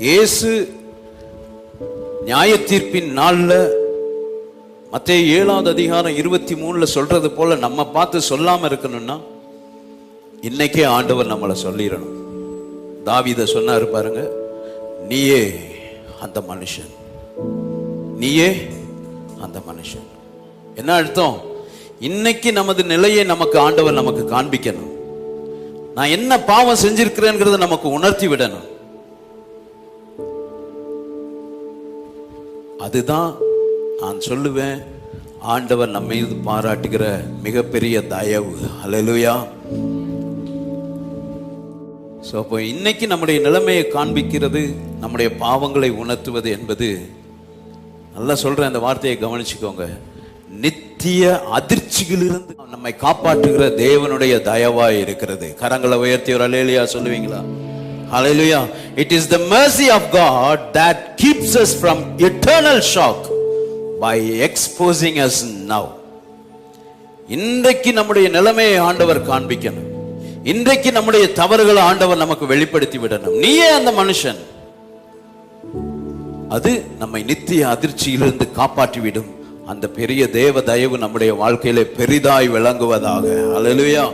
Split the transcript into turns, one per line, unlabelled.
இயேசு நியாய தீர்ப்பின் நாள்ல மத்தேயு 7வது அதிகாரம் 23 சொல்றது போல நம்ம பார்த்து சொல்லாம இருக்கணும்னா இன்னைக்கே ஆண்டவர் நம்மளை சொல்லிடணும். தாவீத சொன்னாரு பாருங்க, நீயே அந்த மனுஷன், நீயே அந்த மனுஷன். என்ன அர்த்தம்? இன்னைக்கு நமது நிலையை நமக்கு ஆண்டவர் நமக்கு காண்பிக்கணும். நான் என்ன பாவம் செஞ்சிருக்கிறேங்கிறத நமக்கு உணர்த்தி விடணும். அதுதான் நான் சொல்லுவேன் ஆண்டவர் நம்ம மீது பாராட்டுகிற மிகப்பெரிய தயவு. அல்லேலூயா. ஸோ அப்போ இன்னைக்கு நம்முடைய நிலைமையை காண்பிக்கிறது, நம்முடைய பாவங்களை உணர்த்துவது என்பது, நல்லா சொல்றேன், அந்த வார்த்தையை கவனிச்சுக்கோங்க, நித்திய அதிர்ச்சிகளிலிருந்து நம்மை காப்பாற்றுகிற தேவனுடைய தயவாய் இருக்கிறது. கரங்களை உயர்த்தி ஒரு அல்லேலூயா சொல்லுவீங்களா? Hallelujah. It is the mercy of God that keeps us from eternal shock by exposing us now. இன்றைக்கு நம்முடைய நிலைமையை ஆண்டவர் காண்பிக்கணும். இன்றைக்கு நம்முடைய தவறுகளை ஆண்டவர் நமக்கு வெளிப்படுத்தி விடணும். நீயே அந்த மனுஷன். அது நம்மை நித்திய அதிர்ச்சியிலிருந்து காப்பாற்றிவிடும். அந்த பெரிய தேவ தயவு நம்முடைய வாழ்க்கையிலே பெரிதாய் விளங்குவதாக. அல்லேலூயா.